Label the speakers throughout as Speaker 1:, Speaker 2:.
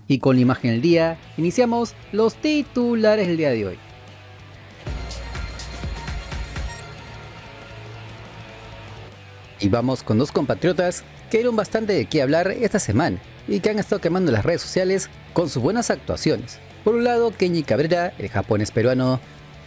Speaker 1: Y con la imagen del día, iniciamos los titulares del día de hoy. Y vamos con dos compatriotas que dieron bastante de qué hablar esta semana y que han estado quemando las redes sociales con sus buenas actuaciones. Por un lado, Kenji Cabrera, el japonés peruano,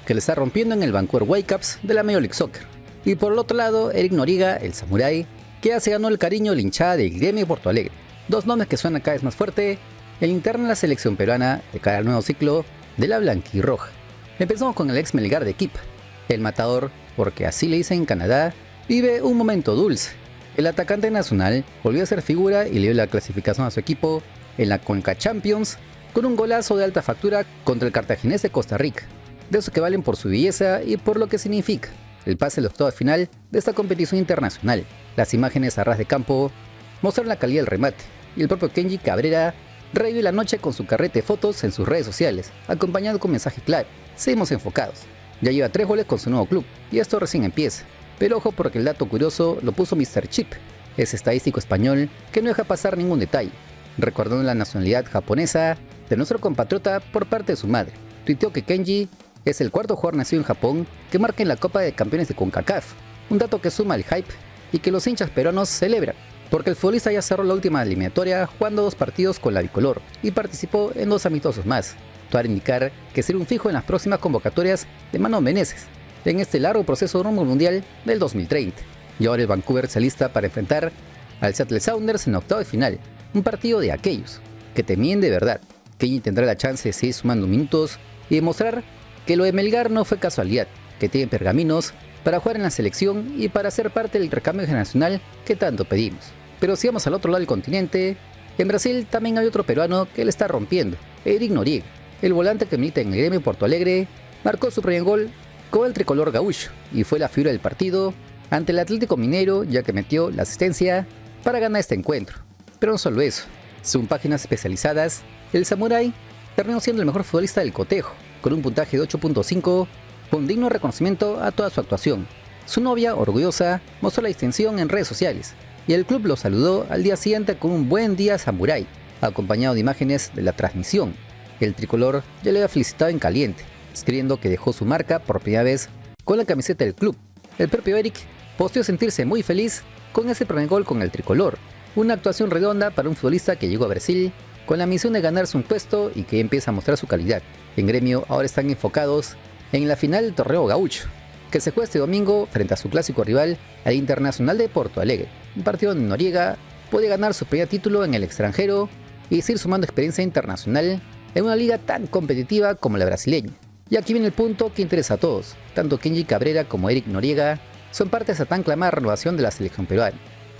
Speaker 1: que le está rompiendo en el Vancouver Whitecaps de la Major League Soccer. Y por el otro lado, Eric Noriega, el samurái, que ya se ganó el cariño de la hinchada del Gremio Porto Alegre. Dos nombres que suenan cada vez más fuerte en interno de la selección peruana de cara al nuevo ciclo de la blanquirroja. Empezamos con el ex Melgar de Equipa. El matador, porque así le dicen en Canadá, vive un momento dulce. El atacante nacional volvió a ser figura y le dio la clasificación a su equipo en la Conca Champions con un golazo de alta factura contra el Cartaginés de Costa Rica. De esos que valen por su belleza y por lo que significa el pase al octavo final de esta competición internacional. Las imágenes a ras de campo mostraron la calidad del remate y el propio Kenji Cabrera revivió la noche con su carrete de fotos en sus redes sociales, acompañado con un mensaje claro: seguimos enfocados. Ya lleva 3 goles con su nuevo club y esto recién empieza. Pero ojo, porque el dato curioso lo puso Mr. Chip, ese estadístico español que no deja pasar ningún detalle, recordando la nacionalidad japonesa de nuestro compatriota por parte de su madre. Tuiteó que Kenji es el cuarto jugador nacido en Japón que marca en la Copa de Campeones de CONCACAF, un dato que suma al hype y que los hinchas peruanos celebran, porque el futbolista ya cerró la última eliminatoria jugando 2 partidos con la bicolor y participó en 2 amistosos más. Todo para indicar que será un fijo en las próximas convocatorias de Mano Menezes en este largo proceso rumbo al Mundial del 2030. Y ahora el Vancouver se alista para enfrentar al Seattle Sounders en octavo de final, un partido de aquellos que temían de verdad. Kenji tendrá la chance de seguir sumando minutos y demostrar que lo de Melgar no fue casualidad, que tiene pergaminos para jugar en la selección y para ser parte del recambio generacional que tanto pedimos. Pero si vamos al otro lado del continente, en Brasil también hay otro peruano que le está rompiendo, Eric Noriega. El volante que milita en el Gremio Porto Alegre marcó su primer gol con el tricolor gaúcho y fue la figura del partido ante el Atlético Mineiro, ya que metió la asistencia para ganar este encuentro. Pero no solo eso, según páginas especializadas, el samurái terminó siendo el mejor futbolista del cotejo, con un puntaje de 8.5, con digno reconocimiento a toda su actuación. Su novia, orgullosa, mostró la distinción en redes sociales, y el club lo saludó al día siguiente con un buen día samurái, acompañado de imágenes de la transmisión. El tricolor ya le había felicitado en caliente, escribiendo que dejó su marca por primera vez con la camiseta del club. El propio Eric posteó sentirse muy feliz con ese primer gol con el tricolor, una actuación redonda para un futbolista que llegó a Brasil con la misión de ganarse un puesto y que empieza a mostrar su calidad. En Gremio ahora están enfocados en la final del torneo gaucho, que se juega este domingo frente a su clásico rival, al Internacional de Porto Alegre, un partido donde Noriega puede ganar su primer título en el extranjero y seguir sumando experiencia internacional en una liga tan competitiva como la brasileña. Y aquí viene el punto que interesa a todos. Tanto Kenji Cabrera como Eric Noriega son parte de esa tan clamada renovación de la selección peruana.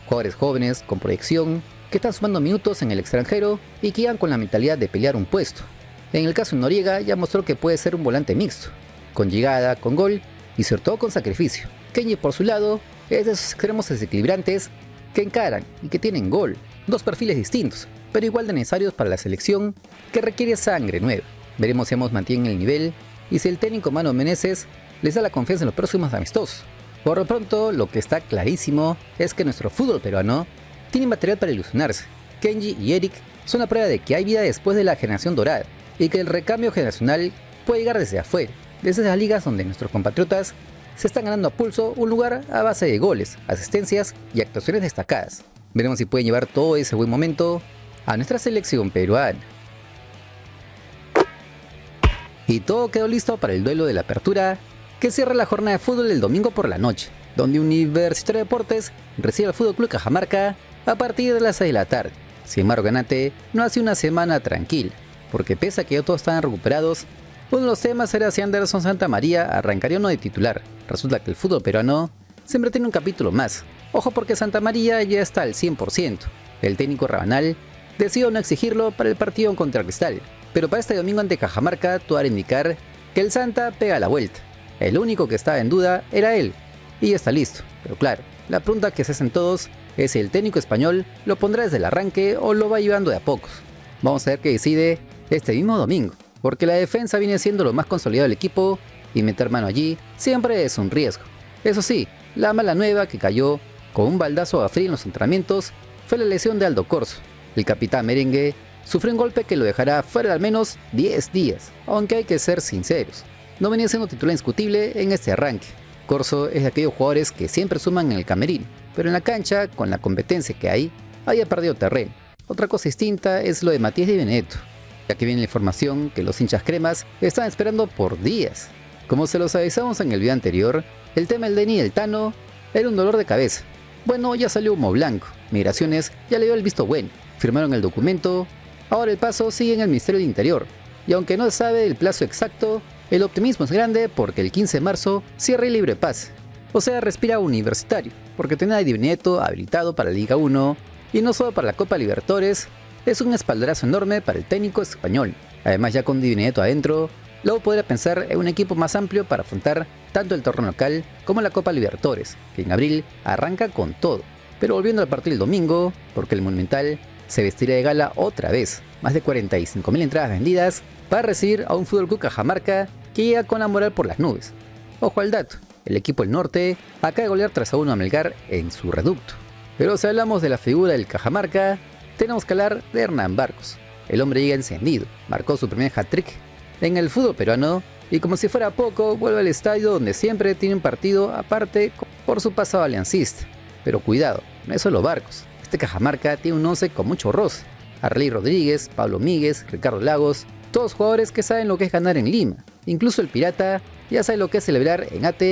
Speaker 1: Jugadores jóvenes, con proyección, que están sumando minutos en el extranjero y que llegan con la mentalidad de pelear un puesto. En el caso de Noriega ya mostró que puede ser un volante mixto, con llegada, con gol y sobre todo con sacrificio. Kenji, por su lado, es de esos extremos desequilibrantes que encaran y que tienen gol. 2 perfiles distintos, pero igual de necesarios para la selección, que requiere sangre nueva. Veremos si ambos mantienen el nivel y si el técnico Mano Menezes les da la confianza en los próximos amistosos. Por lo pronto, lo que está clarísimo es que nuestro fútbol peruano tiene material para ilusionarse. Kenji y Eric son la prueba de que hay vida después de la generación dorada y que el recambio generacional puede llegar desde afuera, desde las ligas donde nuestros compatriotas se están ganando a pulso un lugar a base de goles, asistencias y actuaciones destacadas. Veremos si pueden llevar todo ese buen momento a nuestra selección peruana. Y todo quedó listo para el duelo de la apertura que cierra la jornada de fútbol el domingo por la noche, donde Universitario de Deportes recibe al Fútbol Club Cajamarca a partir de las 6 de la tarde. Sin embargo, Ganate no hace una semana tranquila, porque pese a que ya todos estaban recuperados, uno de los temas era si Anderson Santamaría arrancaría o no de titular. Resulta que el fútbol peruano siempre tiene un capítulo más. Ojo, porque Santamaría ya está al 100%. El técnico Rabanal decidió no exigirlo para el partido contra Cristal, pero para este domingo ante Cajamarca todo era indicar que el Santa pega la vuelta. El único que estaba en duda era él, y ya está listo. Pero claro, la pregunta que se hacen todos es si el técnico español lo pondrá desde el arranque o lo va llevando de a pocos. Vamos a ver qué decide este mismo domingo, porque la defensa viene siendo lo más consolidado del equipo y meter mano allí siempre es un riesgo. Eso sí, la mala nueva que cayó con un baldazo a frío en los entrenamientos fue la lesión de Aldo Corzo. El capitán merengue sufrió un golpe que lo dejará fuera de al menos 10 días, aunque hay que ser sinceros. No venía siendo titular indiscutible en este arranque. Corso es de aquellos jugadores que siempre suman en el camerino, pero en la cancha, con la competencia que hay, había perdido terreno. Otra cosa distinta es lo de Matías Di Benedetto, ya que viene la información que los hinchas cremas están esperando por días. Como se los avisamos en el video anterior, el tema del Denny y el Tano era un dolor de cabeza. Bueno, ya salió humo blanco, Migraciones ya le dio el visto bueno, firmaron el documento, ahora el paso sigue en el Ministerio del Interior, y aunque no se sabe el plazo exacto, el optimismo es grande porque el 15 de marzo cierra el libre pase. O sea, respira Universitario, porque tener a Di Benedetto habilitado para la Liga 1 y no solo para la Copa Libertadores es un espaldarazo enorme para el técnico español. Además, ya con Di Benedetto adentro, luego podrá pensar en un equipo más amplio para afrontar tanto el torneo local como la Copa Libertadores, que en abril arranca con todo. Pero volviendo al partido del domingo, porque el Monumental se vestirá de gala otra vez, más de 45.000 entradas vendidas para recibir a un Fútbol Club Cajamarca que llega con la moral por las nubes. Ojo al dato, el equipo del norte acaba de golear 3-1 a Melgar en su reducto. Pero si hablamos de la figura del Cajamarca, tenemos que hablar de Hernán Barcos. El hombre llega encendido, marcó su primer hat-trick en el fútbol peruano y como si fuera poco, vuelve al estadio donde siempre tiene un partido aparte por su pasado aliancista. Pero cuidado, no es solo Barcos, este Cajamarca tiene un 11 con mucho roce. Arley Rodríguez, Pablo Míguez, Ricardo Lagos, todos jugadores que saben lo que es ganar en Lima. Incluso el Pirata ya sabe lo que es celebrar en AT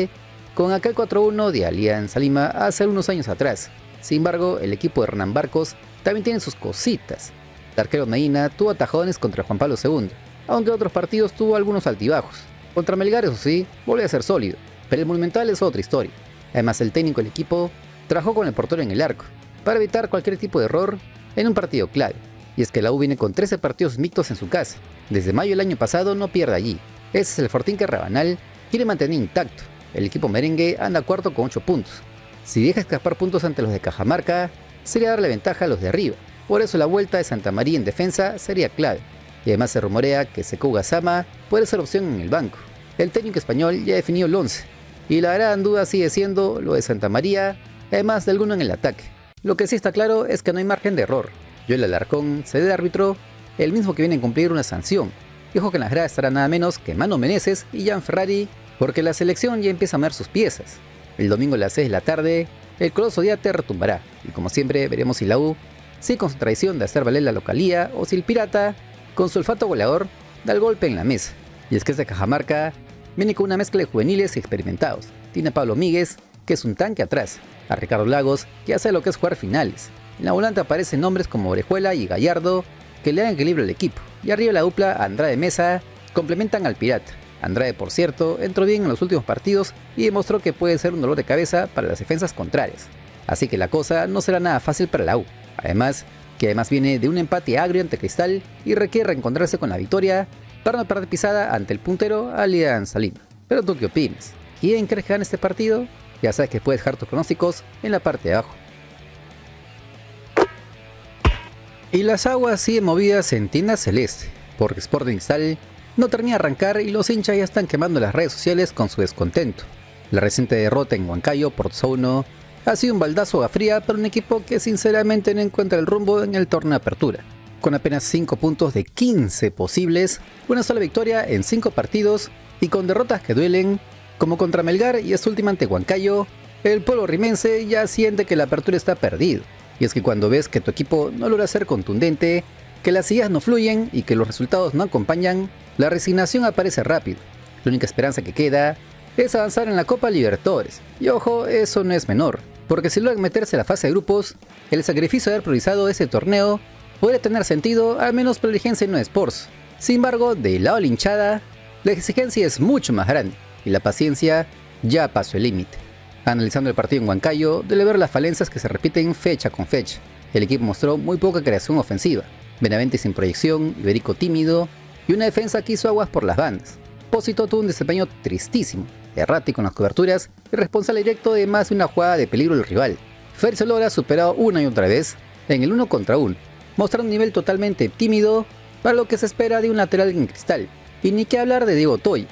Speaker 1: con aquel 4-1 de Alianza Lima hace unos años atrás. Sin embargo, el equipo de Hernán Barcos también tiene sus cositas. El arquero Medina tuvo atajones contra Juan Pablo II, aunque en otros partidos tuvo algunos altibajos. Contra Melgar, eso sí, volvió a ser sólido, pero el Monumental es otra historia. Además, el técnico del equipo trabajó con el portero en el arco, para evitar cualquier tipo de error en un partido clave. Y es que la U viene con 13 partidos mixtos en su casa. Desde mayo del año pasado no pierde allí. Ese es el fortín que Rabanal quiere mantener intacto. El equipo merengue anda cuarto con 8 puntos. Si deja escapar puntos ante los de Cajamarca, sería darle ventaja a los de arriba. Por eso la vuelta de Santa María en defensa sería clave. Y además se rumorea que Sekou Gassama puede ser opción en el banco. El técnico español ya ha definido el 11. Y la gran duda sigue siendo lo de Santa María, además de alguno en el ataque. Lo que sí está claro es que no hay margen de error. Joel Alarcón se de árbitro, el mismo que viene a cumplir una sanción. Dijo que en las gradas estará nada menos que Mano Meneses y Jan Ferrari, porque la selección ya empieza a mover sus piezas. El domingo a las 6 de la tarde, el Coloso Diate retumbará, y como siempre veremos si la U sigue con su tradición de hacer valer la localía o si el Pirata, con su olfato goleador, da el golpe en la mesa. Y es que este Cajamarca viene con una mezcla de juveniles y experimentados. Tiene a Pablo Míguez, que es un tanque atrás, a Ricardo Lagos, que ya sabe lo que es jugar finales. En la volante aparecen nombres como Orejuela y Gallardo, que le dan equilibrio al equipo. Y arriba la dupla Andrade Mesa complementan al Pirata. Andrade, por cierto, entró bien en los últimos partidos y demostró que puede ser un dolor de cabeza para las defensas contrarias. Así que la cosa no será nada fácil para la U. Además viene de un empate agrio ante Cristal y requiere reencontrarse con la victoria para no perder pisada ante el puntero Alianza Lima. Pero ¿tú qué opinas? ¿Quién crees que gane este partido? Ya sabes que puedes dejar tus pronósticos en la parte de abajo. Y las aguas siguen movidas en Tienda Celeste, porque Sporting Cristal no termina de arrancar y los hinchas ya están quemando las redes sociales con su descontento. La reciente derrota en Huancayo por 2-1 ha sido un baldazo a fría para un equipo que sinceramente no encuentra el rumbo en el torneo de apertura. Con apenas 5 puntos de 15 posibles, una sola victoria en 5 partidos y con derrotas que duelen, como contra Melgar y esta última ante Huancayo, el pueblo rimense ya siente que la apertura está perdida. Y es que cuando ves que tu equipo no logra ser contundente, que las ideas no fluyen y que los resultados no acompañan, la resignación aparece rápido. La única esperanza que queda es avanzar en la Copa Libertadores. Y ojo, eso no es menor, porque si logran meterse a la fase de grupos, el sacrificio de haber priorizado ese torneo podría tener sentido, al menos para el Ligense no Sports. Sin embargo, del lado de la hinchada, la exigencia es mucho más grande y la paciencia ya pasó el límite. Analizando el partido en Huancayo, debe ver las falencias que se repiten fecha con fecha. El equipo mostró muy poca creación ofensiva, Benavente sin proyección, Iberico tímido y una defensa que hizo aguas por las bandas. Pósito tuvo un desempeño tristísimo, errático en las coberturas y responsable directo de más de una jugada de peligro del rival. Fer Solora superado una y otra vez en el 1 contra 1, mostrando un nivel totalmente tímido para lo que se espera de un lateral en Cristal. Y ni que hablar de Diego Toy,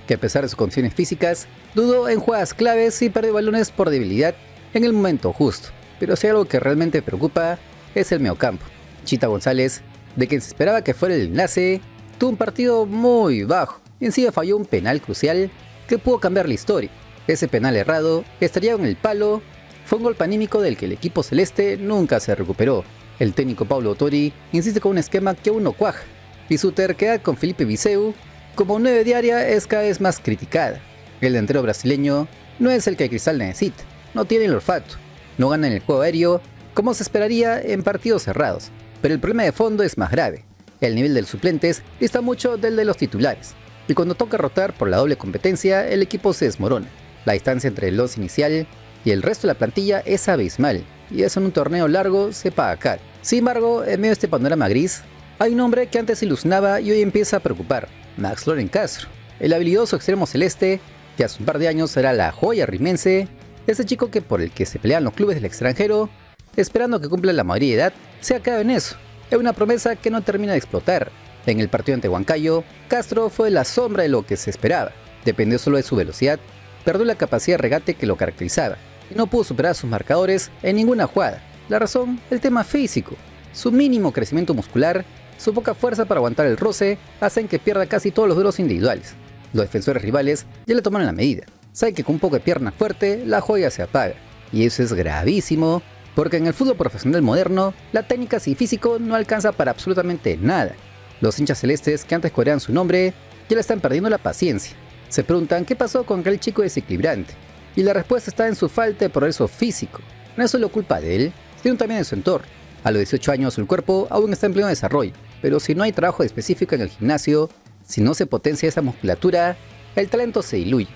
Speaker 1: que a pesar de sus condiciones físicas, dudó en jugadas claves y perdió balones por debilidad en el momento justo. Pero si algo que realmente preocupa es el mediocampo. Chita González De quien se esperaba que fuera el enlace, tuvo un partido muy bajo y encima falló un penal crucial que pudo cambiar la historia. Ese penal errado, estrellado en el palo, fue un golpe anímico del que el equipo celeste nunca se recuperó. El técnico Paulo Autori insiste con un esquema que aún no cuaja, y su terquedad con Felipe Viseu como 9 de área es cada vez más criticada. El delantero brasileño no es el que el Cristal necesita, no tiene el olfato, no gana en el juego aéreo como se esperaría en partidos cerrados, pero el problema de fondo es más grave. El nivel de los suplentes dista mucho del de los titulares, y cuando toca rotar por la doble competencia el equipo se desmorona. La distancia entre el 11 inicial y el resto de la plantilla es abismal, y eso en un torneo largo se paga caro. Sin embargo, en medio de este panorama gris, hay un hombre que antes ilusionaba y hoy empieza a preocupar: Max-Loren Castro, el habilidoso extremo celeste que hace un par de años era la joya rimense, ese chico que por el que se pelean los clubes del extranjero, esperando que cumpla la mayoría de edad, se ha quedado en eso. Es una promesa que no termina de explotar. En el partido ante Huancayo, Castro fue la sombra de lo que se esperaba. Dependió solo de su velocidad, perdió la capacidad de regate que lo caracterizaba y no pudo superar sus marcadores en ninguna jugada. La razón, el tema físico. Su mínimo crecimiento muscular, su poca fuerza para aguantar el roce, hacen que pierda casi todos los duelos individuales. Los defensores rivales ya le tomaron la medida. Saben que con un poco de pierna fuerte, la joya se apaga. Y eso es gravísimo, porque en el fútbol profesional moderno, la técnica sin físico no alcanza para absolutamente nada. Los hinchas celestes que antes coreaban su nombre, ya le están perdiendo la paciencia. Se preguntan qué pasó con aquel chico desequilibrante. Y la respuesta está en su falta de progreso físico. No es solo culpa de él, sino también de su entorno. A los 18 años el cuerpo aún está en pleno desarrollo, pero si no hay trabajo específico en el gimnasio, si no se potencia esa musculatura, el talento se diluye.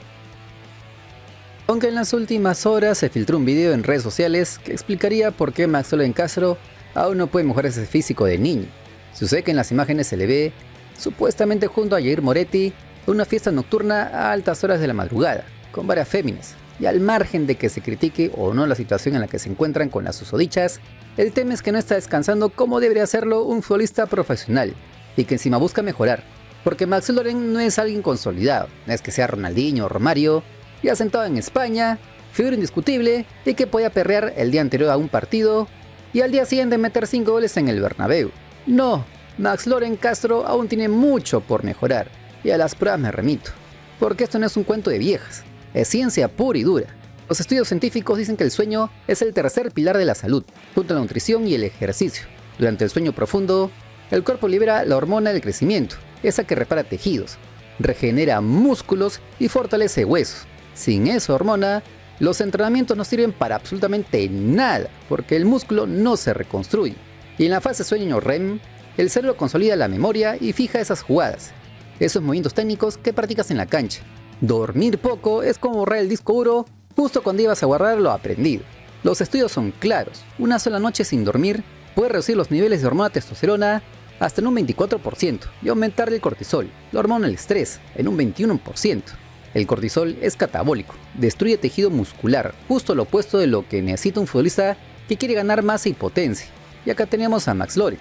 Speaker 1: Aunque en las últimas horas se filtró un video en redes sociales que explicaría por qué Max-Loren Castro aún no puede mejorar ese físico de niño. Sucede que en las imágenes se le ve supuestamente junto a Jair Moretti en una fiesta nocturna a altas horas de la madrugada, con varias féminas. Y al margen de que se critique o no la situación en la que se encuentran con las susodichas, el tema es que no está descansando como debería hacerlo un futbolista profesional, y que encima busca mejorar, porque Max-Loren no es alguien consolidado, no es que sea Ronaldinho o Romario, ya sentado en España, figura indiscutible y que podía perrear el día anterior a un partido y al día siguiente meter 5 goles en el Bernabéu. No, Max-Loren Castro aún tiene mucho por mejorar, y a las pruebas me remito, porque esto no es un cuento de viejas, es ciencia pura y dura. Los estudios científicos dicen que el sueño es el tercer pilar de la salud, junto a la nutrición y el ejercicio. Durante el sueño profundo, el cuerpo libera la hormona del crecimiento, esa que repara tejidos, regenera músculos y fortalece huesos. Sin esa hormona, los entrenamientos no sirven para absolutamente nada, porque el músculo no se reconstruye. Y en la fase sueño REM, el cerebro consolida la memoria y fija esas jugadas, esos movimientos técnicos que practicas en la cancha. Dormir poco es como borrar el disco duro justo cuando ibas a guardar lo aprendido. Los estudios son claros: una sola noche sin dormir puede reducir los niveles de hormona testosterona hasta en un 24% y aumentar el cortisol, la hormona del estrés, en un 21%. El cortisol es catabólico, destruye tejido muscular, justo lo opuesto de lo que necesita un futbolista que quiere ganar masa y potencia. Y acá tenemos a Max-Loren,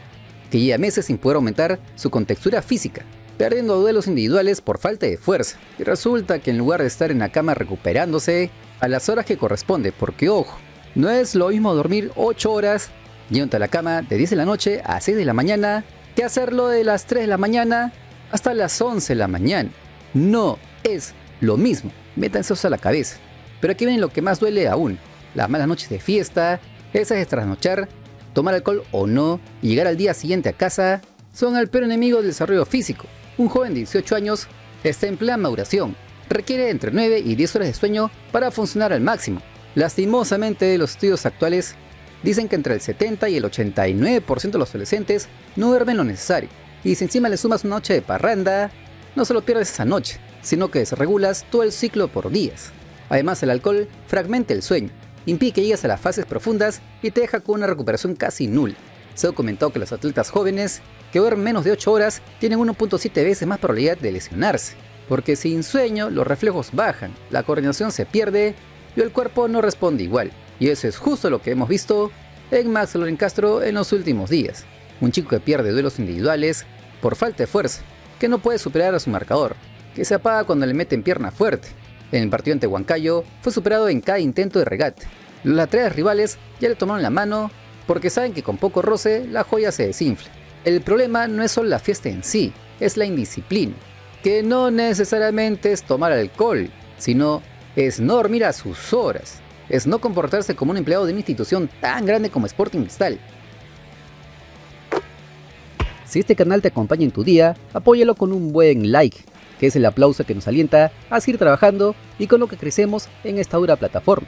Speaker 1: que lleva meses sin poder aumentar su contextura física, perdiendo duelos individuales por falta de fuerza. Y resulta que en lugar de estar en la cama recuperándose a las horas que corresponde, porque ojo, no es lo mismo dormir 8 horas yéndote a la cama de 10 de la noche a 6 de la mañana que hacerlo de las 3 de la mañana hasta las 11 de la mañana. No es lo mismo, métanse eso a la cabeza. Pero aquí viene lo que más duele aún: las malas noches de fiesta, esas de trasnochar, tomar alcohol o no y llegar al día siguiente a casa son el peor enemigo del desarrollo físico. Un joven de 18 años está en plena maduración, requiere entre 9 y 10 horas de sueño para funcionar al máximo. Lastimosamente, los estudios actuales dicen que entre el 70 y el 89% de los adolescentes no duermen lo necesario, y si encima le sumas una noche de parranda, no solo pierdes esa noche, sino que desregulas todo el ciclo por días. Además, el alcohol fragmenta el sueño, impide que llegues a las fases profundas y te deja con una recuperación casi nula. Se ha documentado que los atletas jóvenes que duermen menos de 8 horas tienen 1.7 veces más probabilidad de lesionarse, porque sin sueño los reflejos bajan, la coordinación se pierde y el cuerpo no responde igual. Y eso es justo lo que hemos visto en Max-Loren Castro en los últimos días. Un chico que pierde duelos individuales por falta de fuerza, que no puede superar a su marcador, que se apaga cuando le meten pierna fuerte. En el partido ante Huancayo fue superado en cada intento de regate. Los laterales rivales ya le tomaron la mano porque saben que con poco roce la joya se desinfla. El problema no es solo la fiesta en sí, es la indisciplina, que no necesariamente es tomar alcohol, sino es no dormir a sus horas, es no comportarse como un empleado de una institución tan grande como Sporting Cristal. Si este canal te acompaña en tu día, apóyalo con un buen like, que es el aplauso que nos alienta a seguir trabajando y con lo que crecemos en esta dura plataforma.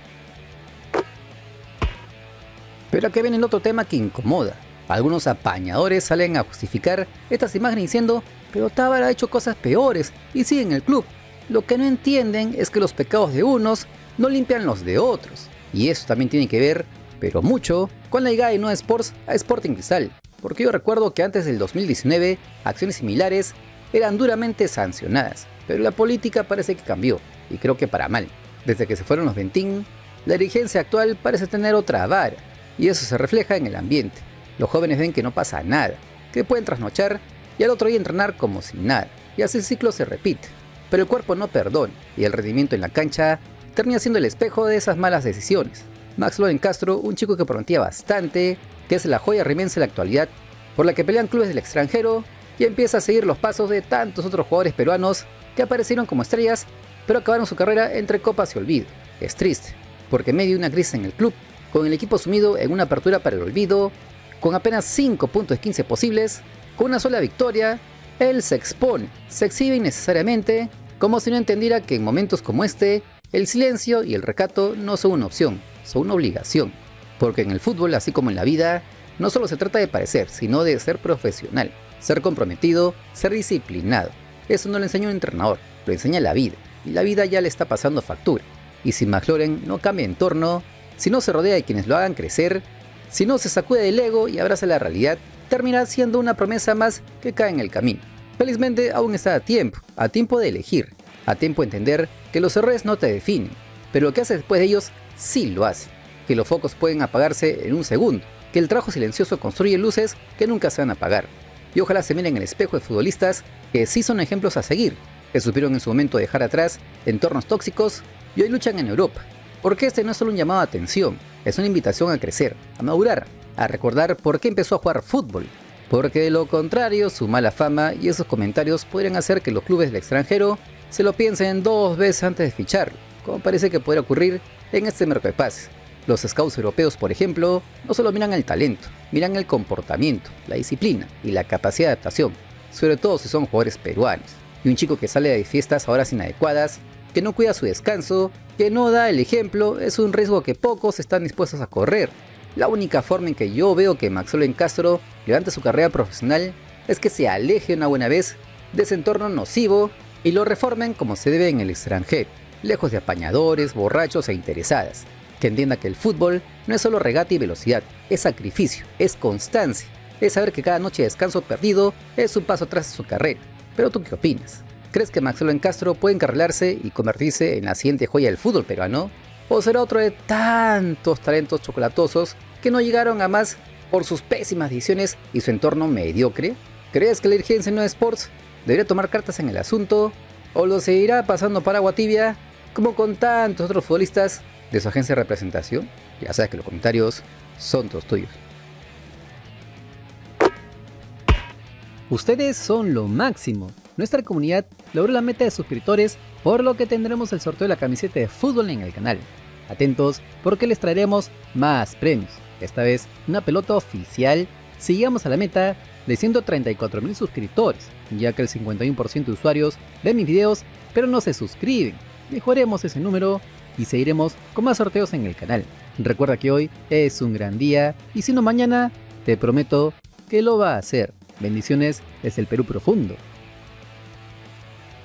Speaker 1: Pero acá viene el otro tema que incomoda. Algunos apañadores salen a justificar estas imágenes diciendo, pero Tábara ha hecho cosas peores y sigue en el club. Lo que no entienden es que los pecados de unos no limpian los de otros. Y eso también tiene que ver, pero mucho, con la llegada de No Sports a Sporting Cristal. Porque yo recuerdo que antes del 2019, acciones similares eran duramente sancionadas. Pero la política parece que cambió, y creo que para mal. Desde que se fueron los Bentín, la dirigencia actual parece tener otra vara. Y eso se refleja en el ambiente. Los jóvenes ven que no pasa nada, que pueden trasnochar y al otro día entrenar como si nada, y así el ciclo se repite. Pero el cuerpo no perdona, y el rendimiento en la cancha termina siendo el espejo de esas malas decisiones. Max Loren Castro, un chico que prometía bastante, que es la joya rimense de la actualidad, por la que pelean clubes del extranjero, y empieza a seguir los pasos de tantos otros jugadores peruanos que aparecieron como estrellas, pero acabaron su carrera entre copas y olvido. Es triste, porque en medio de una crisis en el club, con el equipo sumido en una apertura para el olvido, con apenas 5 puntos de 15 posibles, con una sola victoria, él se expone, se exhibe innecesariamente, como si no entendiera que en momentos como este, el silencio y el recato no son una opción, son una obligación. Porque en el fútbol, así como en la vida, no solo se trata de parecer, sino de ser profesional, ser comprometido, ser disciplinado. Eso no lo enseña un entrenador, lo enseña la vida, y la vida ya le está pasando factura. Y si McLaren no cambia de entorno, si no se rodea de quienes lo hagan crecer, si no se sacude del ego y abraza la realidad, terminará siendo una promesa más que cae en el camino. Felizmente aún está a tiempo de elegir, a tiempo de entender que los errores no te definen, pero lo que haces después de ellos sí lo hace, que los focos pueden apagarse en un segundo, que el trabajo silencioso construye luces que nunca se van a apagar. Y ojalá se miren en el espejo de futbolistas que sí son ejemplos a seguir, que supieron en su momento dejar atrás entornos tóxicos y hoy luchan en Europa. Porque este no es solo un llamado a atención, es una invitación a crecer, a madurar, a recordar por qué empezó a jugar fútbol. Porque de lo contrario, su mala fama y esos comentarios podrían hacer que los clubes del extranjero se lo piensen 2 veces antes de ficharlo, como parece que podría ocurrir en este mercado de pases. Los scouts europeos, por ejemplo, no solo miran el talento, miran el comportamiento, la disciplina y la capacidad de adaptación, sobre todo si son jugadores peruanos. Y un chico que sale de fiestas a horas inadecuadas, que no cuida su descanso, que no da el ejemplo, es un riesgo que pocos están dispuestos a correr. La única forma en que yo veo que Max Loren Castro levante su carrera profesional es que se aleje una buena vez de ese entorno nocivo y lo reformen como se debe en el extranjero, lejos de apañadores, borrachos e interesadas. Que entienda que el fútbol no es solo regate y velocidad, es sacrificio, es constancia, es saber que cada noche de descanso perdido es un paso atrás de su carrera. Pero ¿tú qué opinas? ¿Crees que Max Loren Castro puede encarrilarse y convertirse en la siguiente joya del fútbol peruano? ¿O será otro de tantos talentos chocolatosos que no llegaron a más por sus pésimas decisiones y su entorno mediocre? ¿Crees que la dirigencia de No Sports debería tomar cartas en el asunto? ¿O lo seguirá pasando para agua tibia como con tantos otros futbolistas de su agencia de representación? Ya sabes que los comentarios son todos tuyos. Ustedes son lo máximo. Nuestra comunidad logró la meta de suscriptores, por lo que tendremos el sorteo de la camiseta de fútbol en el canal. Atentos porque les traeremos más premios. Esta vez una pelota oficial si llegamos a la meta de 134,000 suscriptores, ya que el 51% de usuarios ven mis videos pero no se suscriben. Mejoremos ese número y seguiremos con más sorteos en el canal. Recuerda que hoy es un gran día y si no mañana, te prometo que lo va a hacer. Bendiciones desde el Perú profundo.